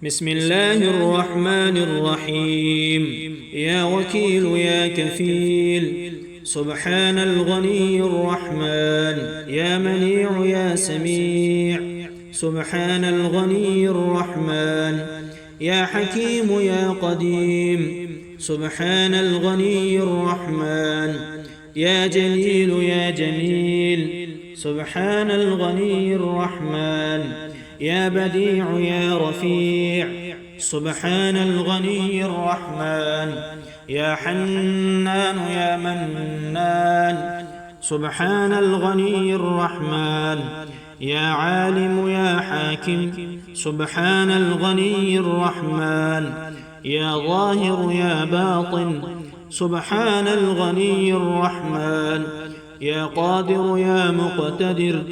بسم الله الرحمن الرحيم. يا وكيل يا كفيل، سبحان الغني الرحمن. يا منيع يا سميع، سبحان الغني الرحمن. يا حكيم يا قديم، سبحان الغني الرحمن. يا جليل يا جميل، سبحان الغني الرحمن. يا بديع يا رفيع، سبحان الغني الرحمن. يا حنان يا منان، سبحان الغني الرحمن. يا عالم يا حاكم، سبحان الغني الرحمن. يا ظاهر يا باطن، سبحان الغني الرحمن. يا قادر يا مقتدر،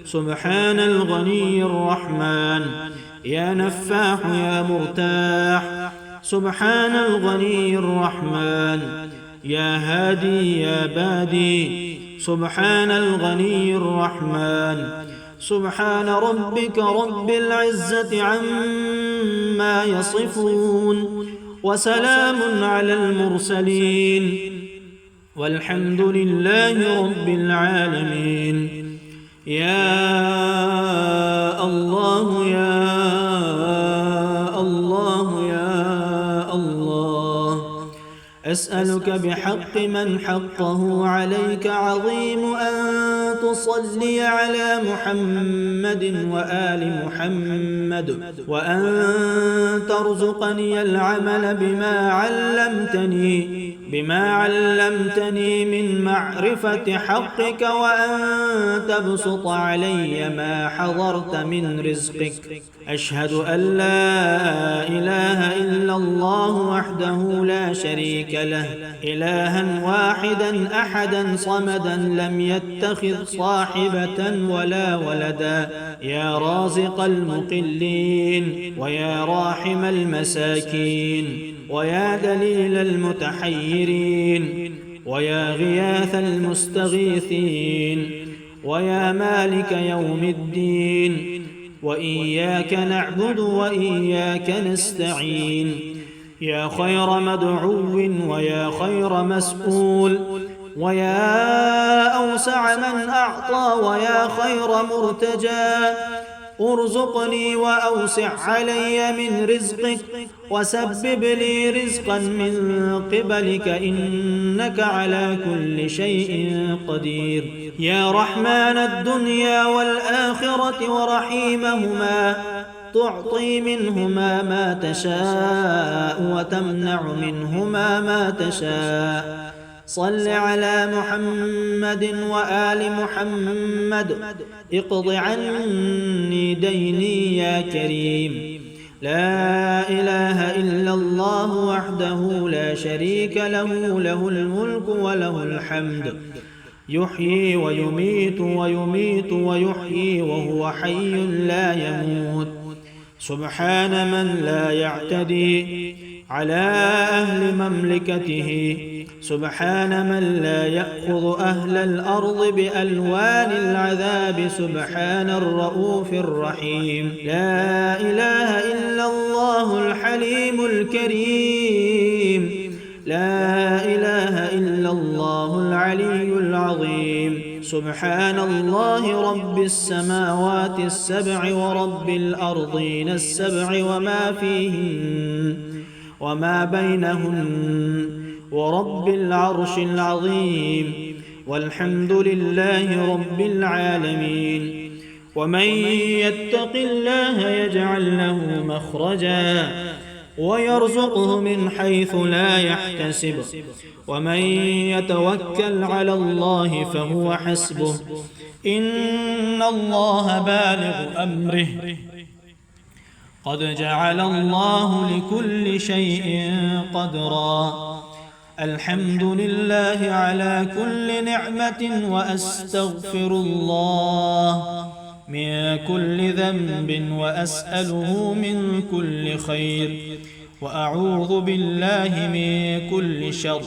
سبحان الغني الرحمن. يا نفاح يا مرتاح، سبحان الغني الرحمن. يا هادي يا بادي، سبحان الغني الرحمن. سبحان ربك رب العزة عما يصفون، وسلام على المرسلين، والحمد لله رب العالمين. يا الله يا الله يا الله، أسألك بحق من حقه عليك عظيم أن تصلي على محمد وآل محمد، وأن ترزقني العمل بما علمتني من معرفة حقك، وأن تبسط علي ما حضرت من رزقك. أشهد أن لا إله إلا الله وحده لا شريك له، إلها واحدا أحدا صمدا لم يتخذ صاحبة ولا ولدا. يا رازق المقلين، ويا راحم المساكين، ويا دليل المتحيرين، ويا غياث المستغيثين، ويا مالك يوم الدين. وإياك نعبد وإياك نستعين. يا خير مدعو ويا خير مسؤول، ويا أوسع من أعطى ويا خير مرتجى. ارزقني وأوسع علي من رزقك، وسبب لي رزقا من قبلك، إنك على كل شيء قدير. يا رحمن الدنيا والآخرة ورحيمهما، تعطي منهما ما تشاء وتمنع منهما ما تشاء. صل على محمد وآل محمد، اقض عني ديني يا كريم. لا إله إلا الله وحده لا شريك له، له الملك وله الحمد، يحيي ويميت ويميت ويحيي وهو حي لا يموت. سبحان من لا يعتدي على أهل مملكته، سبحان من لا يأخذ أهل الأرض بألوان العذاب، سبحان الرؤوف الرحيم. لا إله إلا الله الحليم الكريم، لا إله إلا الله العلي العظيم. سبحان الله رب السماوات السبع ورب الأرضين السبع وما فيهن وما بينهن، ورب العرش العظيم، والحمد لله رب العالمين. ومن يتق الله يجعل له مخرجا، ويرزقه من حيث لا يحتسب، ومن يتوكل على الله فهو حسبه، إن الله بالغ أمره، قد جعل الله لكل شيء قدرا. الحمد لله على كل نعمة، وأستغفر الله من كل ذنب، وأسأله من كل خير، وأعوذ بالله من كل شر.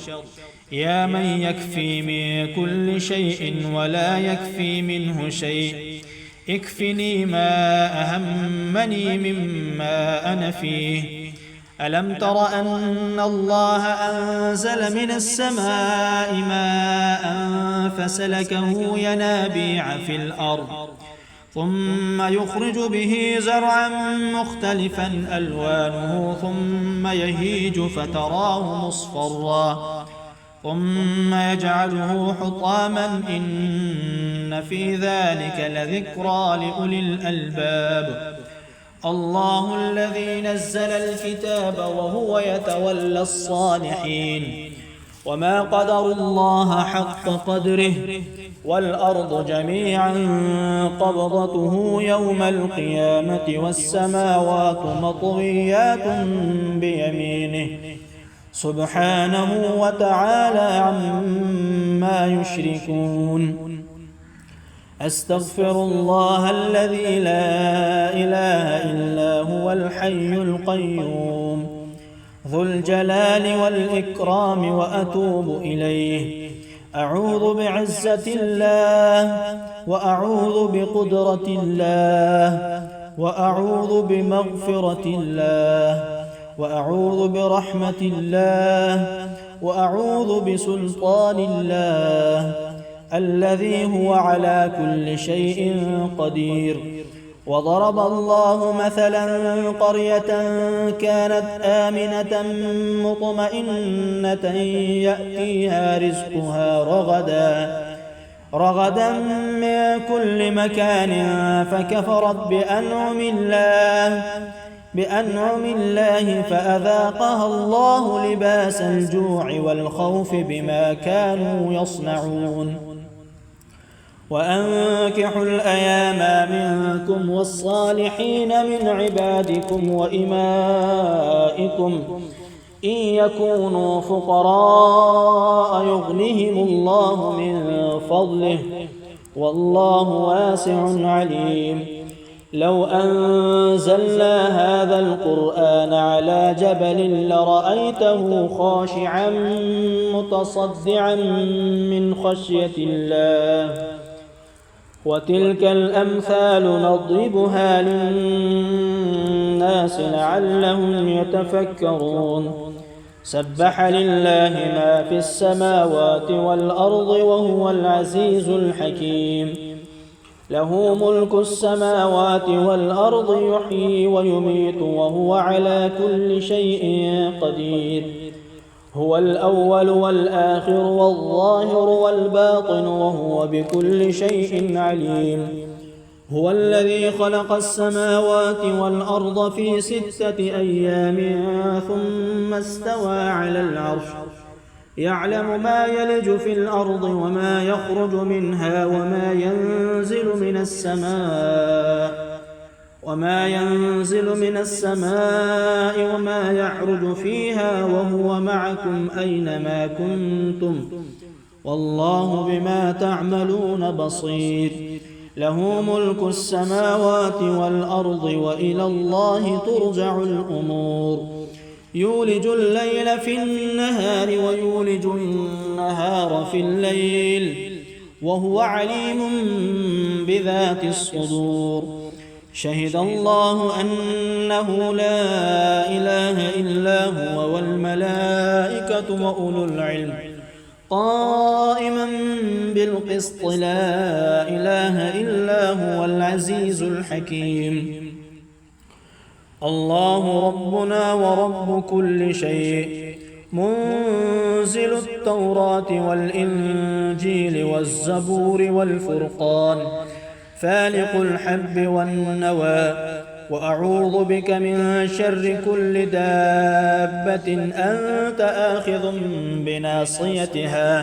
يا من يكفي من كل شيء ولا يكفي منه شيء، اكفني ما أهمني مما أنا فيه. ألم تر أن الله أنزل من السماء ماء فسلكه ينابيع في الأرض ثم يخرج به زرعا مختلفا ألوانه ثم يهيج فتراه مصفرا ثم يجعله حطاما إن في ذلك لذكرى لأولي الألباب. الله الذي نزل الكتاب وهو يتولى الصالحين وما قدروا الله حق قدره والأرض جميعا قبضته يوم القيامة والسماوات مطويات بيمينه سبحانه وتعالى عما يشركون. أستغفر الله الذي لا إله إلا هو الحي القيوم ذو الجلال والإكرام وأتوب إليه. أعوذ بعزة الله وأعوذ بقدرة الله وأعوذ بمغفرة الله وأعوذ برحمة الله وأعوذ بسلطان الله الذي هو على كل شيء قدير. وضرب الله مثلا قرية كانت آمنة مطمئنة يأتيها رزقها رغدا من كل مكان فكفرت بأنعم الله فأذاقها الله لباس الجوع والخوف بما كانوا يصنعون. وأنكحوا الأيام منكم والصالحين من عبادكم وإمائكم إن يكونوا فقراء يغنهم الله من فضله والله واسع عليم. لو أنزلنا هذا القرآن على جبل لرأيته خاشعا متصدعا من خشية الله وتلك الأمثال نضربها للناس لعلهم يتفكرون. سبح لله ما في السماوات والأرض وهو العزيز الحكيم. له ملك السماوات والأرض يحيي ويميت وهو على كل شيء قدير. هو الأول والآخر والظاهر والباطن وهو بكل شيء عليم. هو الذي خلق السماوات والأرض في 6 أيام ثم استوى على العرش يعلم ما يلج في الأرض وما يخرج منها وما ينزل من السماء وما يعرج فيها وهو معكم أينما كنتم والله بما تعملون بصير. له ملك السماوات والأرض وإلى الله ترجع الأمور. يولج الليل في النهار ويولج النهار في الليل وهو عليم بذات الصدور. شهد الله أنه لا إله إلا هو والملائكة وأولو العلم قائما بالقسط لا إله إلا هو العزيز الحكيم. الله ربنا ورب كل شيء منزل التوراة والإنجيل والزبور والفرقان فالق الحب والنوى. وأعوذ بك من شر كل دابة أنت آخذ بناصيتها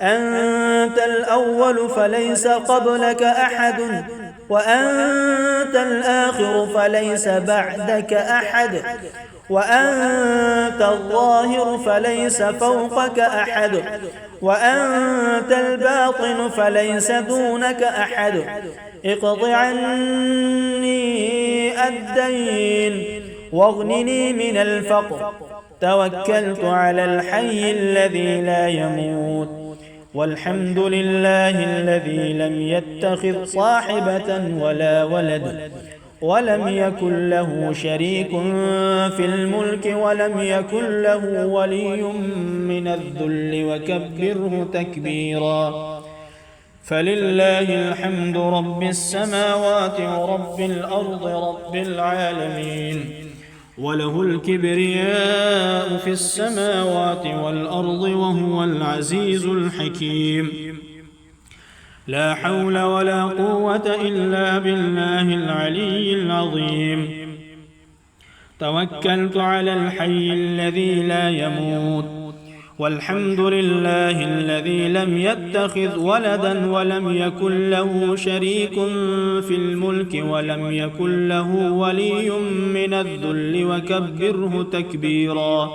أنت الأول فليس قبلك أحد وأنت الآخر فليس بعدك أحد وأنت الظاهر فليس فوقك أحد وأنت الباطن فليس دونك أحد. اقض عني الدين واغنني من الفقر. توكلت على الحي الذي لا يموت والحمد لله الذي لم يتخذ صاحبة ولا ولد ولم يكن له شريك في الملك ولم يكن له ولي من الذل وكبره تكبيرا. فلله الحمد رب السماوات ورب الأرض رب العالمين، وله الكبرياء في السماوات والأرض وهو العزيز الحكيم. لا حول ولا قوة إلا بالله العلي العظيم. توكلت على الحي الذي لا يموت، والحمد لله الذي لم يتخذ ولدا ولم يكن له شريك في الملك ولم يكن له ولي من الذل وكبره تكبيرا.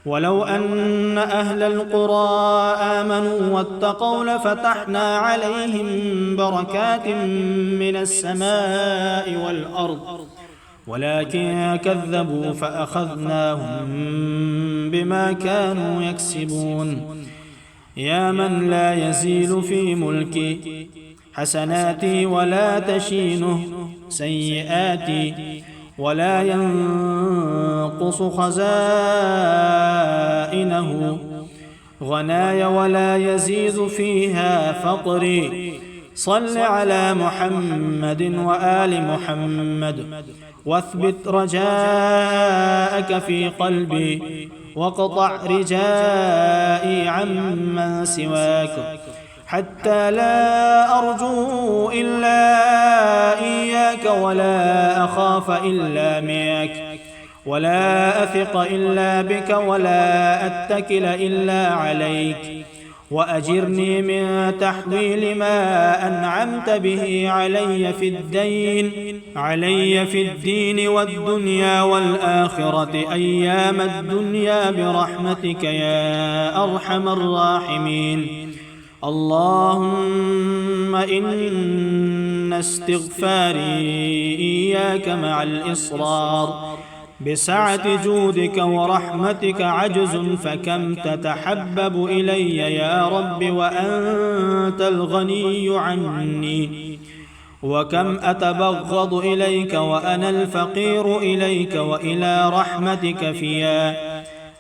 ولو أن أهل القرى آمنوا واتقوا لفتحنا عليهم بركات من السماء والأرض، ولكن كذبوا فأخذناهم بما كانوا يكسبون. يا من لا يزيل في ملكي حسناتي ولا تشينه سيئاتي، ولا ينقص خزائنه غناي ولا يزيد فيها فقري. صل على محمد وآل محمد، واثبت رجاءك في قلبي، واقطع رجائي عمن سواك، حتى لا أرجو إلا إياك ولا أخاف إلا منك ولا أثق إلا بك ولا أتكل إلا عليك. وأجرني من تحويل ما أنعمت به علي في الدين والدنيا والآخرة أيام الدنيا برحمتك يا أرحم الراحمين. اللهم إن استغفاري إياك مع الإصرار بسعة جودك ورحمتك عجز، فكم تتحبب إلي يا رب وأنت الغني عني، وكم أتبغض إليك وأنا الفقير إليك وإلى رحمتك فيا.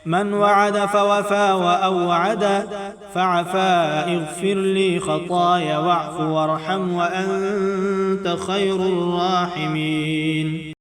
من وعد فوفى وأوعد فعفا. اغفر لي خطايا واعف وارحم وأنت خير الراحمين.